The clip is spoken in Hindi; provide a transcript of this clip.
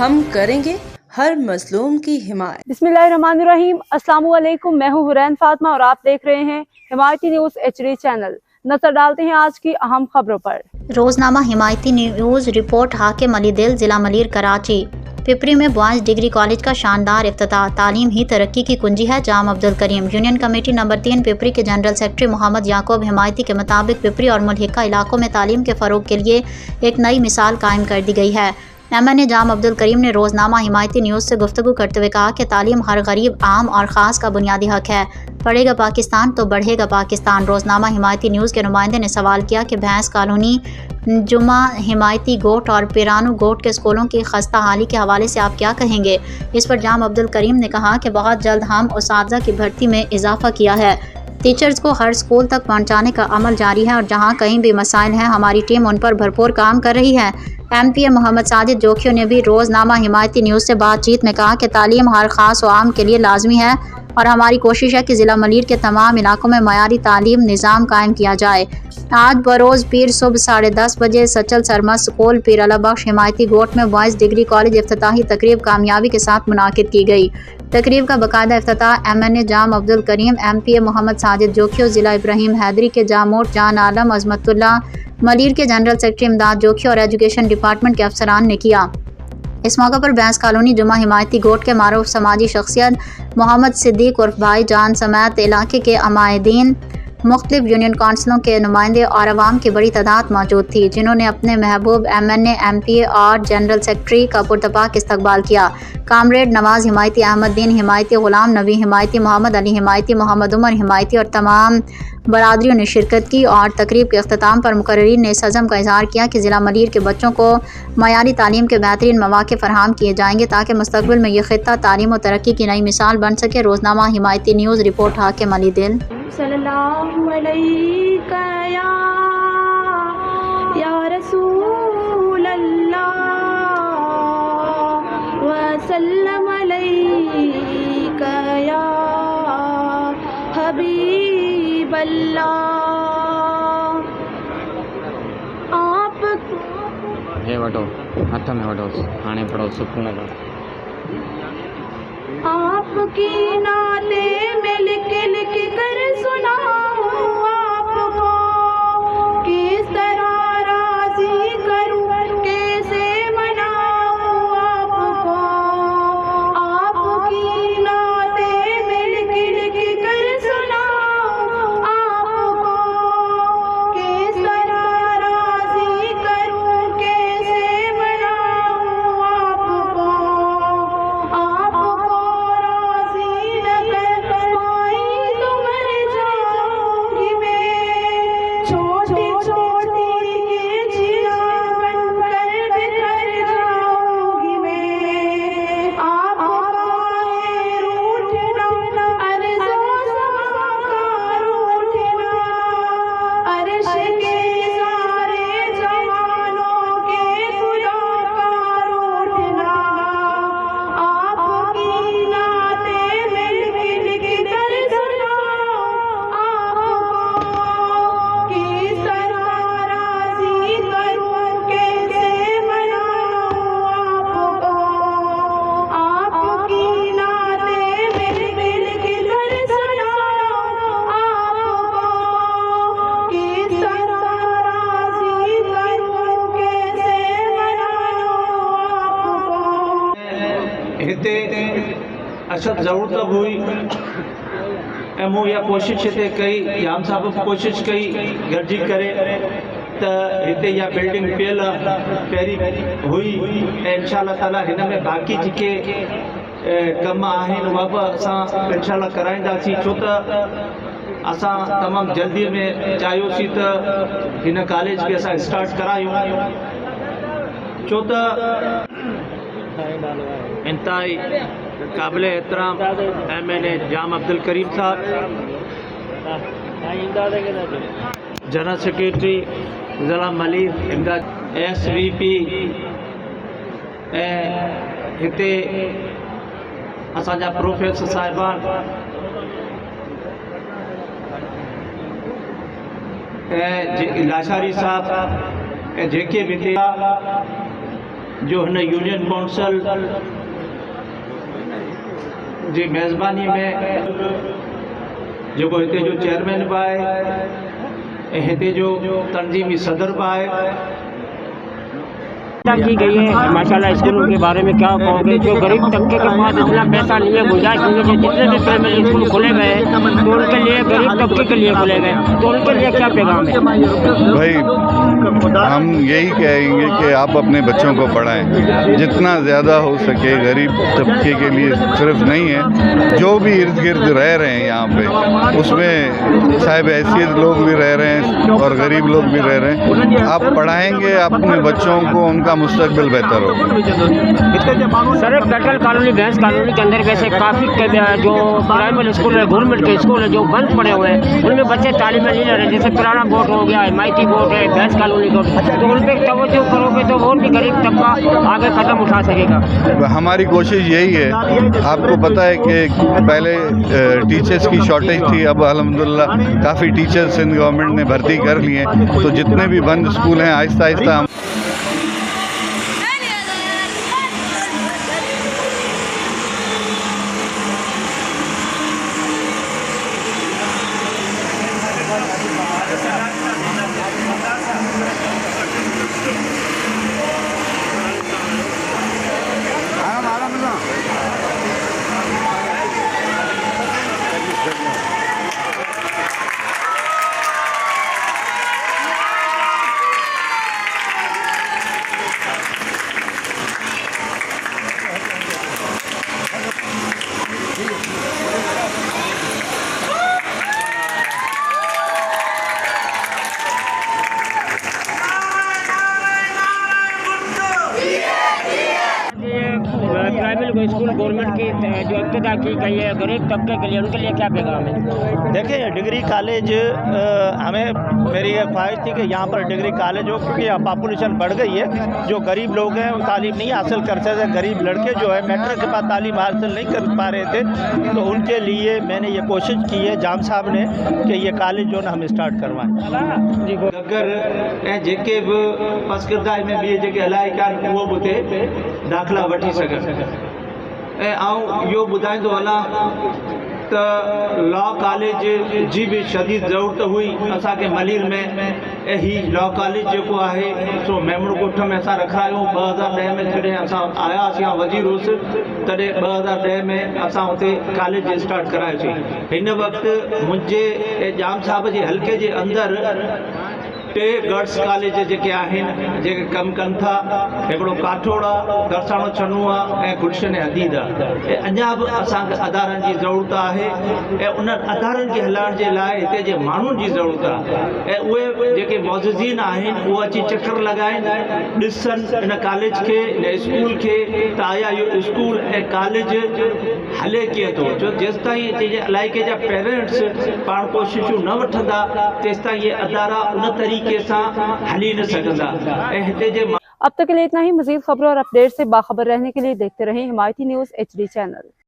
हम करेंगे हर मजलूम की हिमायत। बिस्मिल्लाहिर्रहमानिर्रहीम। अस्सलाम वालेकुम। मैं हूँ हुरैन फातिमा और आप देख रहे हैं हिमायती न्यूज HD चैनल। नजर डालते हैं आज की अहम खबरों पर। रोजनामा हिमायती न्यूज रिपोर्ट। हाकिम अली दिल, जिला मलीर, कराची। पिपरी में बॉयज डिग्री कॉलेज का शानदार इफ्तिताह। तालीम ही तरक्की की कुंजी है। जाम Abdul Karim. Union committee number 3 Pipri के जनरल सेक्रेटरी मोहम्मद याकूब हिमायती के मुताबिक पिपरी और मुल्हिका इलाकों में तालीम के फ़रोग के लिए एक नई मिसाल कायम कर दी गई है। MNA जाम अब्दुल करीम ने रोज़नामा हिमायती न्यूज़ से गुफ्तगू करते हुए कहा कि तालीम हर गरीब, आम और ख़ास का बुनियादी हक है। पढ़ेगा पाकिस्तान तो बढ़ेगा पाकिस्तान। रोज़नामा हिमायती न्यूज़ के नुमाइंदे ने सवाल किया कि भैंस कॉलोनी, जुमा हिमायती गोट और पिरानू गोट के स्कूलों की खस्ता हाली के हवाले से आप क्या कहेंगे। इस पर जाम अब्दुल करीम ने कहा कि बहुत जल्द हम उस्ताज़ा की भर्ती में इजाफा किया है। टीचर्स को हर स्कूल तक पहुंचाने का अमल जारी है और जहां कहीं भी मसाइल हैं हमारी टीम उन पर भरपूर काम कर रही है। MPA मोहम्मद साजिद जोखियों ने भी रोज़नामा हिमायती न्यूज़ से बातचीत में कहा कि तालीम हर ख़ास व आम के लिए लाजमी है और हमारी कोशिश है कि ज़िला मलीर के तमाम इलाकों में मयारी तालीम निज़ाम कायम किया जाए। आज बरोज़ पीर सुबह 10:30 बजे सचल सरमस्त स्कूल पीर अला बख्श हिमायती गोट में बॉयज़ डिग्री कॉलेज इफ्तिताही तकरीब कामयाबी के साथ मुनाकिद की गई। तकरीब का बाकायदा इफ्तिताह MNA जाम अब्दुल करीम, MPA मोहम्मद साजिद जोखियो, ज़िला इब्राहिम हैदरी के जामोट जान आलम, अजमतुल्ला, मलीर के जनरल सेक्रेटरी इमदाद जोखियो और एजुकेशन डिपार्टमेंट के अफसरान ने किया। इस मौके पर भैंस कॉलोनी जुमा हिमायती गोट के मारूफ समाजी शख्सियत मोहम्मद सिद्दीक उर्फ भाई जान समेत इलाके के अमायदीन, मुख्तलिफ यूनियन काउंसिलों के नुमाइंदे और अवाम की बड़ी तादाद मौजूद थी, जिन्होंने अपने महबूब MNA, MPA और जनरल सेक्रेटरी का पुरतपाक इस्तकबाल किया। कामरेड नवाज हिमायती, अहमद दीन हिमायती, गुलाम नबी हिमायती, मोहम्मद अली हिमायती, मोहम्मद उमर हिमायती और तमाम बरादरियों ने शिरकत की और तकरीब के अख्ताम पर मुकर्रीरीन ने इस अज़म का इज़हार किया कि ज़िला मलीर के बच्चों को मयारी तालीम के बेहतरीन मौक़े फराहम किए जाएंगे ताकि मुस्तक़बिल में यह ख़ित्ता तालीम और तरक्की की नई मिसाल बन सके। रोज़नामा हिमायती न्यूज़ रिपोर्ट। हाकिम अली दिल। सल्लल्लाहु अलैका या रसूल अल्लाह व सल्लम अलैका या हबीब अल्लाह। आप हे वठो हथ में वठो हाणे पढ़ो सुकून का। आपकी नाते में लिख लिख कर सुनाऊं आपको, किस तरह राजी करूं, कैसे मनाऊं आपको। आपकी नाते में लिख लिख कर सुनाऊं आपको, किस तरह राजी करूं, कैसे मनाऊं आपको। आपको हिते अशद ज़रूरत हुई ऐं मूं इहा कोशिशि हिते कई, जाम साहब कोशिशि कई गॾिजी करे त हिते इहा बिल्डिंग पियल पहिरीं हुई ऐं इंशाअल्लाह ताला हिन में बाक़ी जेके कम आहिनि उहा बि असां इंशाअल्लाह कराईंदासीं, छो त असां तमामु जल्दी में चाहियोसीं त हिन कॉलेज खे असां स्टार्ट करायूं, छो त इंतहाई काबिल एहतराम MNA जाम अब्दुल करीम साहब, जनरल सेक्रेटरी ज़िला मलीर इमदाद SVP ऐं हिते असांजा प्रोफेसर साहिबान ऐं लाशारी साहब ऐं जेके बि हिते जो हिन यूनियन काउंसिल जी मेज़बानी में जेको हिते जो चेयरमैन बि आहे ऐं हिते जो तंजीमी सदर बि आहे। की गई है माशाल्लाह। स्कूलों के बारे में क्या कहोगे? जो गरीब तबके के पास इतना पैसा नहीं है, गुंजाइश नहीं है, जितने भी प्राइमरी स्कूल खुले गए तो उनके लिए गरीब तबके के लिए खुले गए, तो उनके लिए क्या पैगाम है? भाई हम यही कहेंगे कि आप अपने बच्चों को पढ़ाएं जितना ज़्यादा हो सके। गरीब तबके के लिए सिर्फ नहीं है, जो भी इर्द गिर्द रह रहे हैं यहाँ पे, उसमें साहिब हैसियत लोग भी रह रहे हैं और गरीब लोग भी रह रहे हैं। आप पढ़ाएंगे अपने बच्चों को, उनका मुस्तकबिल बेहतर होगा। सर, कैटल कॉलोनी, भैंस कॉलोनी के अंदर वैसे काफ़ी जो प्राइमरी स्कूल है, गवर्नमेंट के स्कूल है जो बंद पड़े हुए हैं, उनमें बच्चे तालीम नहीं ले रहे। जैसे पुराना बोर्ड हो गया, MIT बोर्ड है, भैंस कॉलोनी बोर्ड, तो उन पर तवज्जो करोगे तो और भी गरीब तबका आगे कदम उठा सकेगा। हमारी कोशिश यही है। आपको पता है कि पहले टीचर्स की शॉर्टेज थी, अब अल्हम्दुलिल्लाह काफ़ी टीचर्स सिंध गवर्नमेंट ने भर्ती कर लिए, तो जितने भी बंद स्कूल हैं Aahista Aahista primary school government की जो इब्तिदा की गई है गरीब तबके के लिए, उनके लिए क्या पैगाम है? देखिए, डिग्री कॉलेज हमें मेरी ये ख्वाहिश थी कि यहाँ पर डिग्री कॉलेज हो, क्योंकि यहाँ पॉपुलेशन बढ़ गई है। जो गरीब लोग हैं वो तालीम नहीं हासिल कर सकते, गरीब लड़के जो है मेट्रिक के बाद तालीम हासिल नहीं कर पा रहे थे, तो उनके लिए मैंने ये कोशिश की है जाम साहब ने कि ये कॉलेज जो ना हम स्टार्ट करवाएं। अगर जेके भी पसकर्दा में भी जेके अलाए कान वो बुते दाखिला वठी सघनि। ऐं आउं इहो ॿुधाईंदो हलां त लॉ कॉलेज जी भी शदीद ज़रूरत हुई असांखे मलीर में। ऐं हीउ लॉ कॉलेज जेको आहे सो मेमण ॻोठ में असां रखायो 2010 में। जॾहिं असां आयासीं या वज़ीर हुउसि तॾहिं 2010 में असां हुते कॉलेज स्टार्ट करायोसीं। हिन वक़्तु मुंहिंजे जाम साहब जे हल्के जे अंदरि 2 गर्ल्स कॉलेज जेके आहिनि जेके कमु कनि था। हिकिड़ो काठोड़ आहे, दरसाणो छनू आहे ऐं गुलशन हदीद आहे। ऐं अञा बि असांखे अदारनि जी ज़रूरत आहे ऐं उन्हनि अदारनि खे हलाइण जे लाइ हिते जे माण्हुनि जी ज़रूरत आहे। ऐं उहे जेके मौजूदीन आहिनि उहे अची चकर लॻाइनि, ॾिसनि इन कॉलेज खे, इन स्कूल खे, त आया इहो स्कूल ऐं कॉलेज हले कीअं थो। छो जेसिताईं हिते जे इलाइक़े जा पेरेंट्स पाण कोशिशूं न वठंदा तेसिताईं इहे अदारा उन तरीक़े से हली न सकदा। अब तक के लिए इतना ही। मजीद खबरों और अपडेट से बाखबर रहने के लिए देखते रहें हिमायती न्यूज़ HD चैनल।